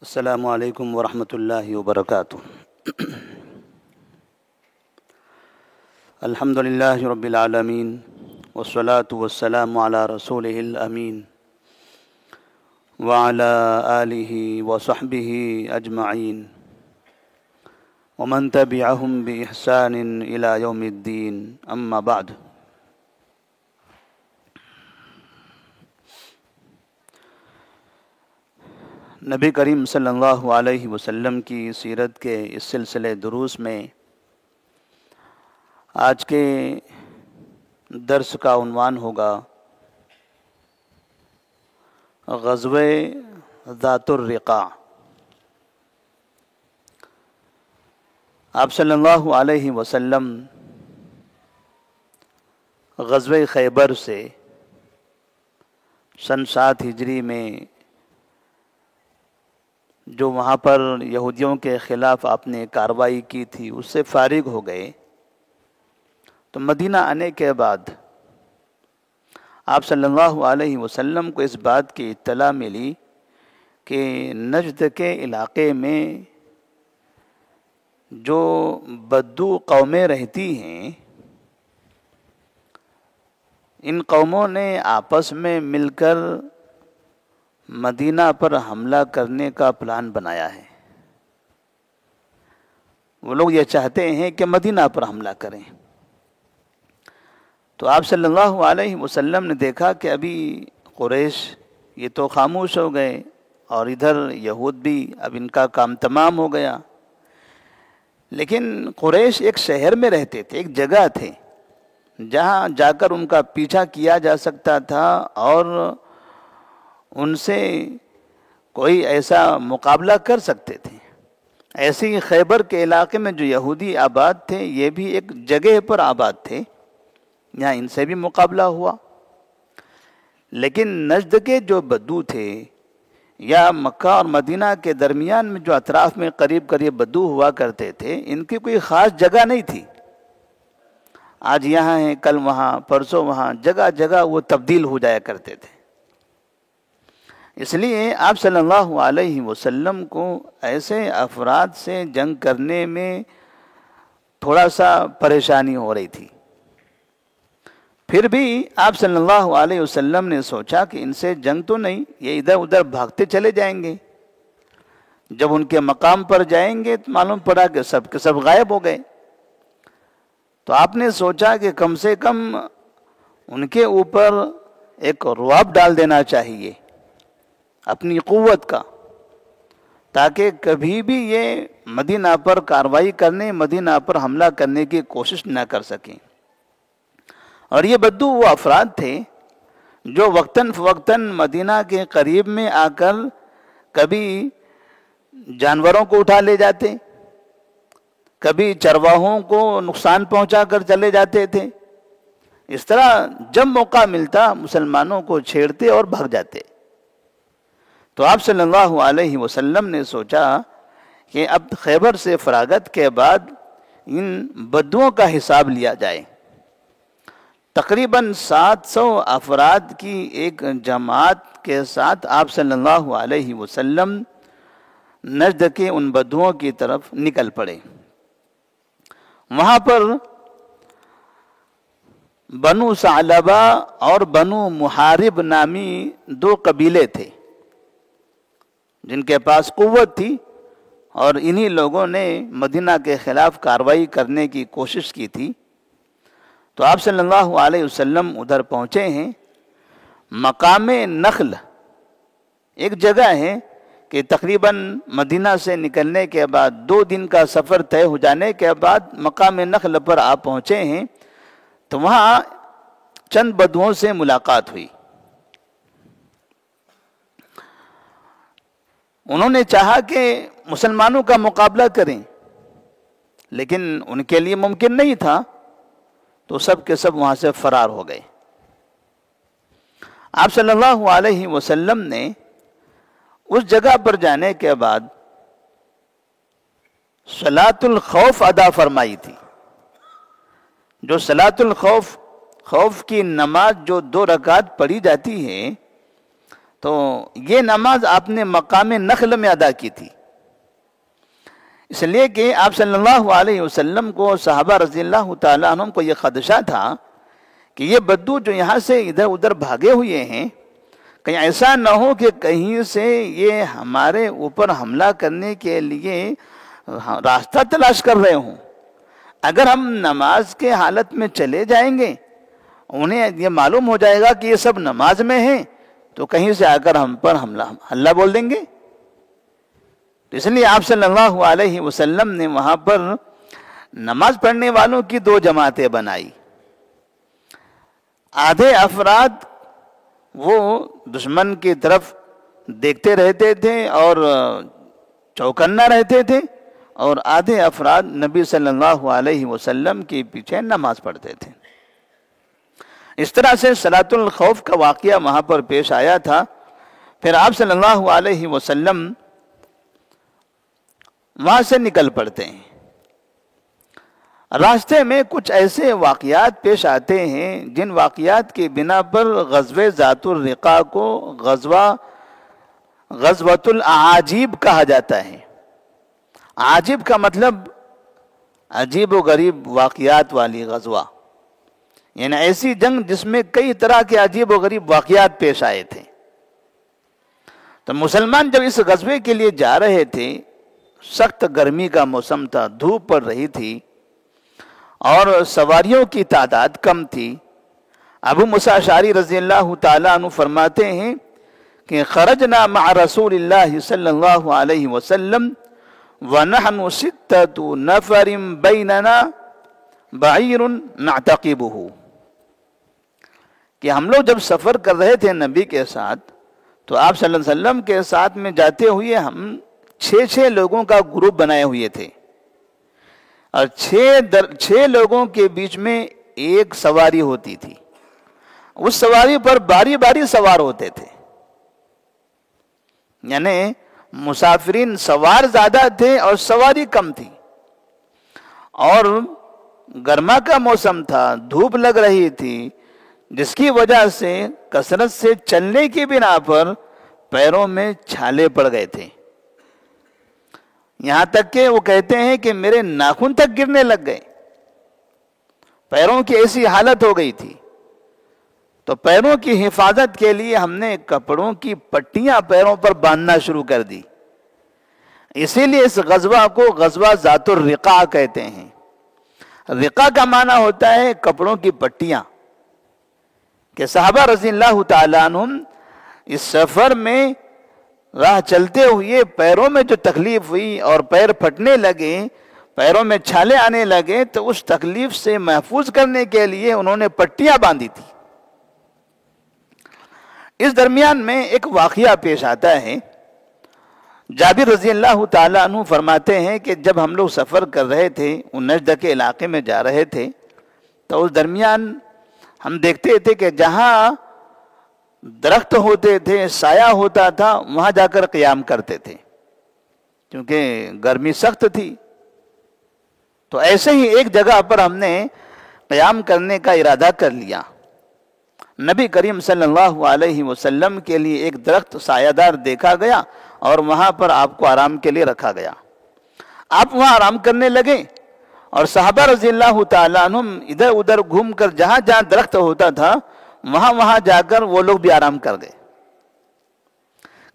السلام علیکم ورحمۃ اللہ وبرکاتہ۔ الحمد للہ رب العالمین والصلاة والسلام علی رسولہ الامین وعلی آلہ وصحبہ اجمعین ومن تبعہم بإحسان الی یوم الدین، اما بعد۔ نبی کریم صلی اللہ علیہ وسلم کی سیرت کے اس سلسلے دروس میں آج کے درس کا عنوان ہوگا غزوہ ذات الرقاع۔ آپ صلی اللہ علیہ وسلم غزوہ خیبر سے سن 7 ہجری میں جو وہاں پر یہودیوں کے خلاف آپ نے کارروائی کی تھی اس سے فارغ ہو گئے، تو مدینہ آنے کے بعد آپ صلی اللہ علیہ وسلم کو اس بات کی اطلاع ملی کہ نجد کے علاقے میں جو بدو قومیں رہتی ہیں، ان قوموں نے آپس میں مل کر مدینہ پر حملہ کرنے کا پلان بنایا ہے۔ وہ لوگ یہ چاہتے ہیں کہ مدینہ پر حملہ کریں۔ تو آپ صلی اللہ علیہ وسلم نے دیکھا کہ ابھی قریش یہ تو خاموش ہو گئے اور ادھر یہود بھی اب ان کا کام تمام ہو گیا، لیکن قریش ایک شہر میں رہتے تھے، ایک جگہ تھے جہاں جا کر ان کا پیچھا کیا جا سکتا تھا اور ان سے کوئی ایسا مقابلہ کر سکتے تھے۔ ایسے ہی خیبر کے علاقے میں جو یہودی آباد تھے یہ بھی ایک جگہ پر آباد تھے، یہاں ان سے بھی مقابلہ ہوا۔ لیکن نجد کے جو بدو تھے یا مکہ اور مدینہ کے درمیان میں جو اطراف میں قریب قریب بدو ہوا کرتے تھے، ان کی کوئی خاص جگہ نہیں تھی۔ آج یہاں ہیں، کل وہاں، پرسوں وہاں، جگہ جگہ وہ تبدیل ہو جایا کرتے تھے۔ اس لیے آپ صلی اللہ علیہ وسلم کو ایسے افراد سے جنگ کرنے میں تھوڑا سا پریشانی ہو رہی تھی۔ پھر بھی آپ صلی اللہ علیہ وسلم نے سوچا کہ ان سے جنگ تو نہیں، یہ ادھر ادھر بھاگتے چلے جائیں گے، جب ان کے مقام پر جائیں گے تو معلوم پڑا کہ سب کے سب غائب ہو گئے۔ تو آپ نے سوچا کہ کم سے کم ان کے اوپر ایک رعب ڈال دینا چاہیے اپنی قوت کا، تاکہ کبھی بھی یہ مدینہ پر کارروائی کرنے، مدینہ پر حملہ کرنے کی کوشش نہ کر سکیں۔ اور یہ بدو وہ افراد تھے جو وقتاً فوقتاً مدینہ کے قریب میں آ کر کبھی جانوروں کو اٹھا لے جاتے، کبھی چرواہوں کو نقصان پہنچا کر چلے جاتے تھے۔ اس طرح جب موقع ملتا مسلمانوں کو چھیڑتے اور بھاگ جاتے۔ تو آپ صلی اللہ علیہ وسلم نے سوچا کہ اب خیبر سے فراغت کے بعد ان بدوؤں کا حساب لیا جائے۔ تقریباً 700 افراد کی ایک جماعت کے ساتھ آپ صلی اللہ علیہ وسلم نجد کے ان بدوؤں کی طرف نکل پڑے۔ وہاں پر بنو ثعلبہ اور بنو محارب نامی 2 قبیلے تھے جن کے پاس قوت تھی، اور انہی لوگوں نے مدینہ کے خلاف کارروائی کرنے کی کوشش کی تھی۔ تو آپ صلی اللہ علیہ وسلم ادھر پہنچے ہیں۔ مقام نخل ایک جگہ ہے کہ تقریباً مدینہ سے نکلنے کے بعد 2 دن کا سفر طے ہو جانے کے بعد مقام نخل پر آپ پہنچے ہیں۔ تو وہاں چند بدوؤں سے ملاقات ہوئی۔ انہوں نے چاہا کہ مسلمانوں کا مقابلہ کریں، لیکن ان کے لیے ممکن نہیں تھا، تو سب کے سب وہاں سے فرار ہو گئے۔ آپ صلی اللہ علیہ وسلم نے اس جگہ پر جانے کے بعد صلاۃ الخوف ادا فرمائی تھی۔ جو صلاۃ الخوف، خوف کی نماز جو 2 رکعت پڑھی جاتی ہے، تو یہ نماز آپ نے مقام نخل میں ادا کی تھی، اس لیے کہ آپ صلی اللہ علیہ وسلم کو، صحابہ رضی اللہ تعالیٰ عنہم کو یہ خدشہ تھا کہ یہ بدو جو یہاں سے ادھر ادھر بھاگے ہوئے ہیں، کہیں ایسا نہ ہو کہ کہیں سے یہ ہمارے اوپر حملہ کرنے کے لیے راستہ تلاش کر رہے ہوں۔ اگر ہم نماز کے حالت میں چلے جائیں گے، انہیں یہ معلوم ہو جائے گا کہ یہ سب نماز میں ہیں، تو کہیں سے آ کر ہم پر حملہ بول دیں گے۔ اس لیے آپ صلی اللہ علیہ وسلم نے وہاں پر نماز پڑھنے والوں کی دو جماعتیں بنائی۔ آدھے افراد وہ دشمن کی طرف دیکھتے رہتے تھے اور چوکنا رہتے تھے، اور آدھے افراد نبی صلی اللہ علیہ وسلم کے پیچھے نماز پڑھتے تھے۔ اس طرح سے صلاۃ الخوف کا واقعہ وہاں پر پیش آیا تھا۔ پھر آپ صلی اللہ علیہ وسلم وہاں سے نکل پڑتے ہیں۔ راستے میں کچھ ایسے واقعات پیش آتے ہیں جن واقعات کی بنا پر غزوہ ذات الرقاع کو غزوۃ الاعاجیب کہا جاتا ہے۔ عاجب کا مطلب عجیب و غریب واقعات والی غزوہ، یعنی ایسی جنگ جس میں کئی طرح کے عجیب و غریب واقعات پیش آئے تھے۔ تو مسلمان جب اس غزوے کے لیے جا رہے تھے، سخت گرمی کا موسم تھا، دھوپ پڑ رہی تھی اور سواریوں کی تعداد کم تھی۔ ابو موسیٰ اشعری رضی اللہ تعالیٰ عنہ فرماتے ہیں کہ خرجنا مع رسول اللہ صلی اللہ علیہ وسلم وَنَحْنُ سِتَّةُ نَفَرٍ بَيْنَنَا بَعِيرٌ نَعْتَقِبُهُ، کہ ہم لوگ جب سفر کر رہے تھے نبی کے ساتھ، تو آپ صلی اللہ علیہ وسلم کے ساتھ میں جاتے ہوئے ہم 6 لوگوں کا گروپ بنائے ہوئے تھے، اور 6 لوگوں کے بیچ میں ایک سواری ہوتی تھی۔ اس سواری پر باری باری سوار ہوتے تھے، یعنی مسافرین سوار زیادہ تھے اور سواری کم تھی، اور گرما کا موسم تھا، دھوپ لگ رہی تھی، جس کی وجہ سے کثرت سے چلنے کی بنا پر پیروں میں چھالے پڑ گئے تھے، یہاں تک کہ وہ کہتے ہیں کہ میرے ناخن تک گرنے لگ گئے، پیروں کی ایسی حالت ہو گئی تھی۔ تو پیروں کی حفاظت کے لیے ہم نے کپڑوں کی پٹیاں پیروں پر باندھنا شروع کر دی، اسی لیے اس غزوہ کو غزوہ ذات الرقاع کہتے ہیں۔ رقاع کا معنی ہوتا ہے کپڑوں کی پٹیاں، کہ صحابہ رضی اللہ تعالیٰ عنہم اس سفر میں راہ چلتے ہوئے پیروں میں جو تکلیف ہوئی اور پیر پھٹنے لگے، پیروں میں چھالے آنے لگے، تو اس تکلیف سے محفوظ کرنے کے لیے انہوں نے پٹیاں باندھی تھی۔ اس درمیان میں ایک واقعہ پیش آتا ہے۔ جابر رضی اللہ تعالیٰ عنہ فرماتے ہیں کہ جب ہم لوگ سفر کر رہے تھے، نجد کے علاقے میں جا رہے تھے، تو اس درمیان ہم دیکھتے تھے کہ جہاں درخت ہوتے تھے، سایہ ہوتا تھا، وہاں جا کر قیام کرتے تھے، کیونکہ گرمی سخت تھی۔ تو ایسے ہی ایک جگہ پر ہم نے قیام کرنے کا ارادہ کر لیا۔ نبی کریم صلی اللہ علیہ وسلم کے لیے ایک درخت سایہ دار دیکھا گیا اور وہاں پر آپ کو آرام کے لیے رکھا گیا۔ آپ وہاں آرام کرنے لگے، اور صحابہ رضی اللہ تعالیٰ عنہم ادھر ادھر گھوم کر جہاں جہاں درخت ہوتا تھا وہاں جا کر وہ لوگ بھی آرام کر گئے۔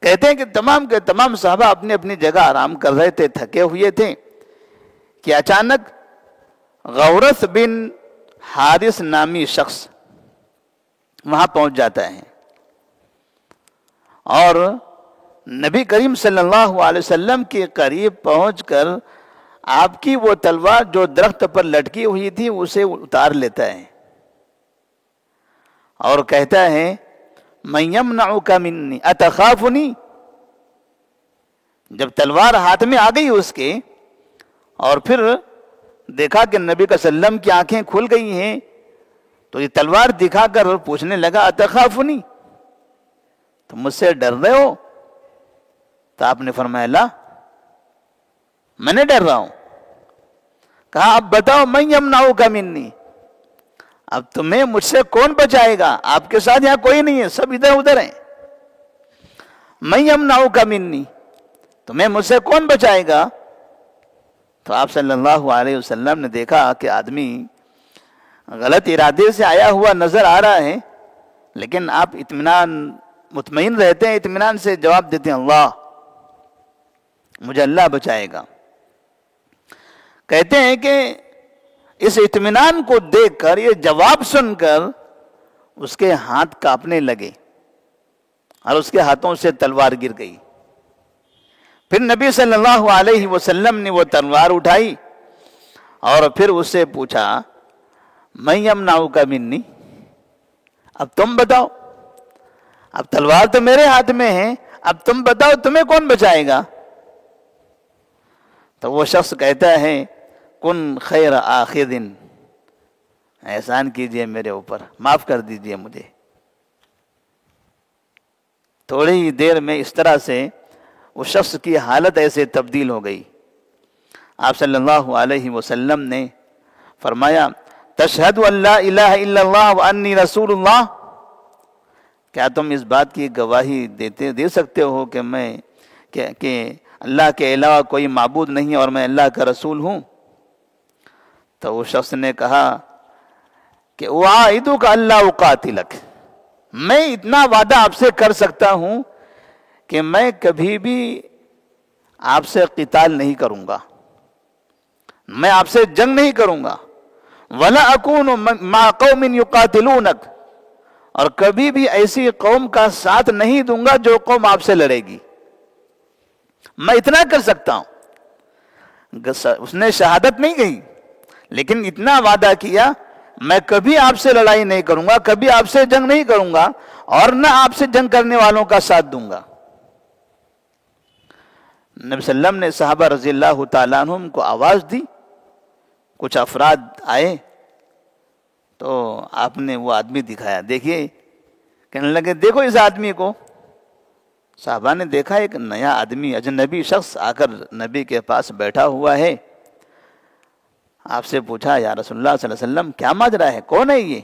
کہتے ہیں کہ تمام کے تمام صحابہ اپنی اپنی جگہ آرام کر رہے تھے، تھکے ہوئے تھے، کہ اچانک غورث بن حارث نامی شخص وہاں پہنچ جاتا ہے، اور نبی کریم صلی اللہ علیہ وسلم کے قریب پہنچ کر آپ کی وہ تلوار جو درخت پر لٹکی ہوئی تھی اسے اتار لیتا ہے، اور کہتا ہے مَن یمنعک منی اتخافنی۔ جب تلوار ہاتھ میں آ گئی اس کے، اور پھر دیکھا کہ نبی صلی اللہ علیہ وسلم کی آنکھیں کھل گئی ہیں، تو یہ تلوار دکھا کر پوچھنے لگا اتخافنی، تم مجھ سے ڈر رہے ہو؟ تو آپ نے فرمایا لا، میں نہیں ڈر رہا ہوں۔ کہا اب بتاؤ من یمنعک منی، اب تمہیں مجھ سے کون بچائے گا؟ آپ کے ساتھ یہاں کوئی نہیں ہے، سب ادھر ادھر ہیں۔ من یمنعک منی، تمہیں مجھ سے کون بچائے گا؟ تو آپ صلی اللہ علیہ وسلم نے دیکھا کہ آدمی غلط ارادے سے آیا ہوا نظر آ رہا ہے، لیکن آپ مطمئن رہتے ہیں، اطمینان سے جواب دیتے ہیں اللہ، مجھے اللہ بچائے گا۔ کہتے ہیں کہ اس اطمینان کو دیکھ کر، یہ جواب سن کر اس کے ہاتھ کانپنے لگے اور اس کے ہاتھوں سے تلوار گر گئی۔ پھر نبی صلی اللہ علیہ وسلم نے وہ تلوار اٹھائی اور پھر اس سے پوچھا من یمنعک منی، اب تم بتاؤ، اب تلوار تو میرے ہاتھ میں ہے، اب تم بتاؤ تمہیں کون بچائے گا؟ تو وہ شخص کہتا ہے کن خیر آخذ، احسان کیجئے میرے اوپر، معاف کر دیجئے مجھے۔ تھوڑی ہی دیر میں اس طرح سے اس شخص کی حالت ایسے تبدیل ہو گئی۔ آپ صلی اللہ علیہ وسلم نے فرمایا تشہد ان لا الہ الا اللہ وانی رسول اللہ، کیا تم اس بات کی گواہی دے سکتے ہو کہ اللہ کے علاوہ کوئی معبود نہیں اور میں اللہ کا رسول ہوں؟ تو وہ شخص نے کہا کہ اعاہدک الا اقاتلک، میں اتنا وعدہ آپ سے کر سکتا ہوں کہ میں کبھی بھی آپ سے قتال نہیں کروں گا، میں آپ سے جنگ نہیں کروں گا، ولا اکون مع قوم یقاتلونک، اور کبھی بھی ایسی قوم کا ساتھ نہیں دوں گا جو قوم آپ سے لڑے گی، میں اتنا کر سکتا ہوں۔ اس نے شہادت نہیں کہی لیکن اتنا وعدہ کیا میں کبھی آپ سے لڑائی نہیں کروں گا، کبھی آپ سے جنگ نہیں کروں گا اور نہ آپ سے جنگ کرنے والوں کا ساتھ دوں گا۔ نبی صلی اللہ علیہ وسلم نے صحابہ رضی اللہ تعالیٰ عنہم کو آواز دی، کچھ افراد آئے تو آپ نے وہ آدمی دکھایا، دیکھیے، کہنے لگے دیکھو اس آدمی کو۔ صحابہ نے دیکھا ایک نیا آدمی، اجنبی شخص آ کر نبی کے پاس بیٹھا ہوا ہے۔ آپ سے پوچھا یا رسول اللہ صلی اللہ علیہ وسلم کیا ماجرا ہے، کون ہے یہ؟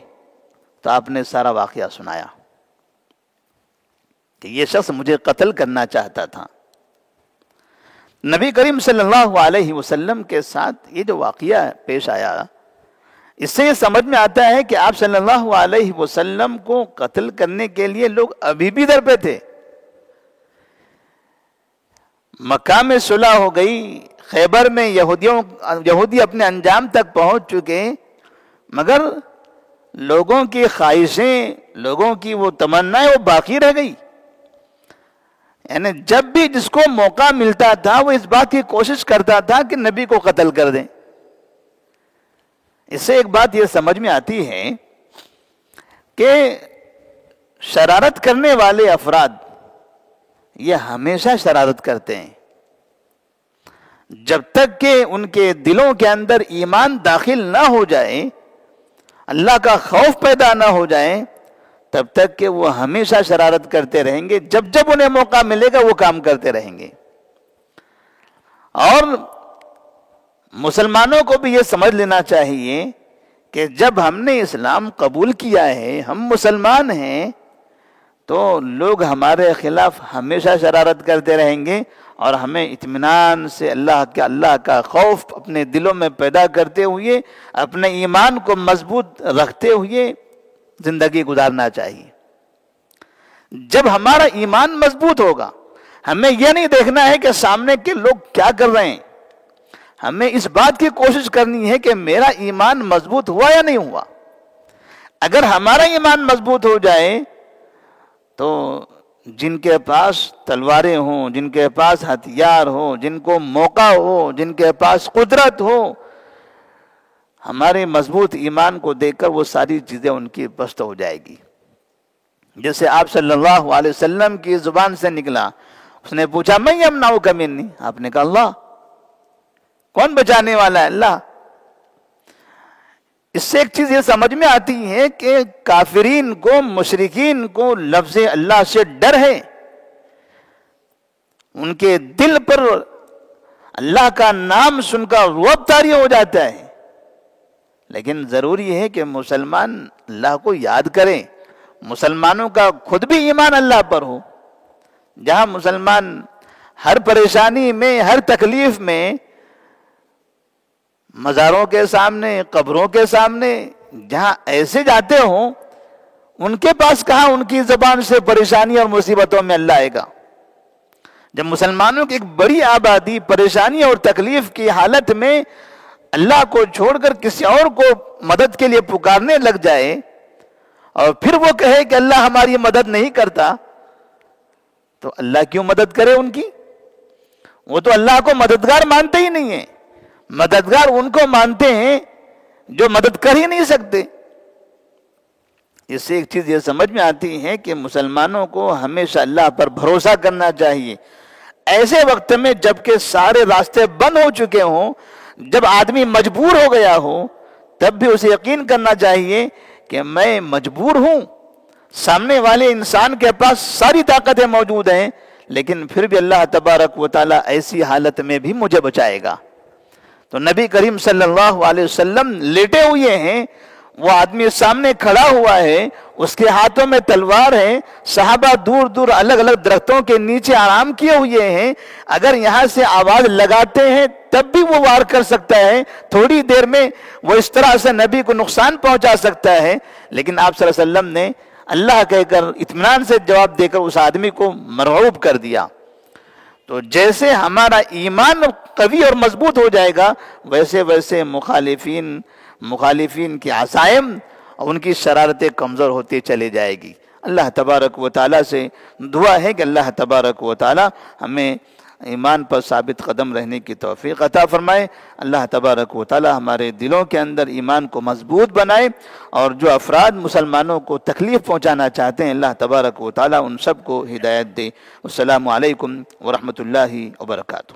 تو آپ نے سارا واقعہ سنایا کہ یہ شخص مجھے قتل کرنا چاہتا تھا۔ نبی کریم صلی اللہ علیہ وسلم کے ساتھ یہ جو واقعہ پیش آیا، اس سے یہ سمجھ میں آتا ہے کہ آپ صلی اللہ علیہ وسلم کو قتل کرنے کے لیے لوگ ابھی بھی در پہ تھے۔ مکہ میں صلح ہو گئی، خیبر میں یہودی اپنے انجام تک پہنچ چکے، مگر لوگوں کی خواہشیں، لوگوں کی وہ تمنائیں وہ باقی رہ گئی۔ یعنی جب بھی جس کو موقع ملتا تھا وہ اس بات کی کوشش کرتا تھا کہ نبی کو قتل کر دیں۔ اس سے ایک بات یہ سمجھ میں آتی ہے کہ شرارت کرنے والے افراد یہ ہمیشہ شرارت کرتے ہیں، جب تک کہ ان کے دلوں کے اندر ایمان داخل نہ ہو جائے، اللہ کا خوف پیدا نہ ہو جائے، تب تک کہ وہ ہمیشہ شرارت کرتے رہیں گے، جب جب انہیں موقع ملے گا وہ کام کرتے رہیں گے۔ اور مسلمانوں کو بھی یہ سمجھ لینا چاہیے کہ جب ہم نے اسلام قبول کیا ہے، ہم مسلمان ہیں، تو لوگ ہمارے خلاف ہمیشہ شرارت کرتے رہیں گے، اور ہمیں اطمینان سے اللہ کا خوف اپنے دلوں میں پیدا کرتے ہوئے، اپنے ایمان کو مضبوط رکھتے ہوئے زندگی گزارنا چاہیے۔ جب ہمارا ایمان مضبوط ہوگا، ہمیں یہ نہیں دیکھنا ہے کہ سامنے کے لوگ کیا کر رہے ہیں، ہمیں اس بات کی کوشش کرنی ہے کہ میرا ایمان مضبوط ہوا یا نہیں ہوا۔ اگر ہمارا ایمان مضبوط ہو جائے تو جن کے پاس تلواریں ہوں، جن کے پاس ہتھیار ہو، جن کو موقع ہو، جن کے پاس قدرت ہو، ہمارے مضبوط ایمان کو دیکھ کر وہ ساری چیزیں ان کی پست ہو جائے گی۔ جیسے آپ صلی اللہ علیہ وسلم کی زبان سے نکلا، اس نے پوچھا من یمنعک منی، آپ نے کہا اللہ، کون بچانے والا ہے؟ اللہ۔ اس سے ایک چیز یہ سمجھ میں آتی ہے کہ کافرین کو، مشرکین کو لفظ اللہ سے ڈر ہے، ان کے دل پر اللہ کا نام سن کر رعب طاری ہو جاتا ہے۔ لیکن ضروری ہے کہ مسلمان اللہ کو یاد کریں، مسلمانوں کا خود بھی ایمان اللہ پر ہو، جہاں مسلمان ہر پریشانی میں، ہر تکلیف میں مزاروں کے سامنے، قبروں کے سامنے جہاں ایسے جاتے ہوں، ان کے پاس کہاں ان کی زبان سے پریشانی اور مصیبتوں میں اللہ آئے گا؟ جب مسلمانوں کی ایک بڑی آبادی پریشانی اور تکلیف کی حالت میں اللہ کو چھوڑ کر کسی اور کو مدد کے لیے پکارنے لگ جائے اور پھر وہ کہے کہ اللہ ہماری مدد نہیں کرتا، تو اللہ کیوں مدد کرے ان کی؟ وہ تو اللہ کو مددگار مانتے ہی نہیں ہیں، مددگار ان کو مانتے ہیں جو مدد کر ہی نہیں سکتے۔ اس سے ایک چیز یہ سمجھ میں آتی ہے کہ مسلمانوں کو ہمیشہ اللہ پر بھروسہ کرنا چاہیے، ایسے وقت میں جب کہ سارے راستے بند ہو چکے ہوں، جب آدمی مجبور ہو گیا ہو، تب بھی اسے یقین کرنا چاہیے کہ میں مجبور ہوں، سامنے والے انسان کے پاس ساری طاقتیں موجود ہیں، لیکن پھر بھی اللہ تبارک و تعالیٰ ایسی حالت میں بھی مجھے بچائے گا۔ تو نبی کریم صلی اللہ علیہ وسلم لیٹے ہوئے ہیں، وہ آدمی سامنے کھڑا ہوا ہے، اس کے ہاتھوں میں تلوار ہے، صحابہ دور دور الگ الگ درختوں کے نیچے آرام کیے ہوئے ہیں، اگر یہاں سے آواز لگاتے ہیں تب بھی وہ وار کر سکتا ہے، تھوڑی دیر میں وہ اس طرح سے نبی کو نقصان پہنچا سکتا ہے، لیکن آپ صلی اللہ علیہ وسلم نے اللہ کہہ کر اطمینان سے جواب دے کر اس آدمی کو مرعوب کر دیا۔ تو جیسے ہمارا ایمان قوی اور مضبوط ہو جائے گا، ویسے ویسے مخالفین کی عزائم اور ان کی شرارتیں کمزور ہوتی چلی جائے گی۔ اللہ تبارک و تعالیٰ سے دعا ہے کہ اللہ تبارک و تعالیٰ ہمیں ایمان پر ثابت قدم رہنے کی توفیق عطا فرمائے۔ اللہ تبارک و تعالیٰ ہمارے دلوں کے اندر ایمان کو مضبوط بنائے، اور جو افراد مسلمانوں کو تکلیف پہنچانا چاہتے ہیں اللہ تبارک و تعالیٰ ان سب کو ہدایت دے۔ السلام علیکم ورحمۃ اللہ وبرکاتہ۔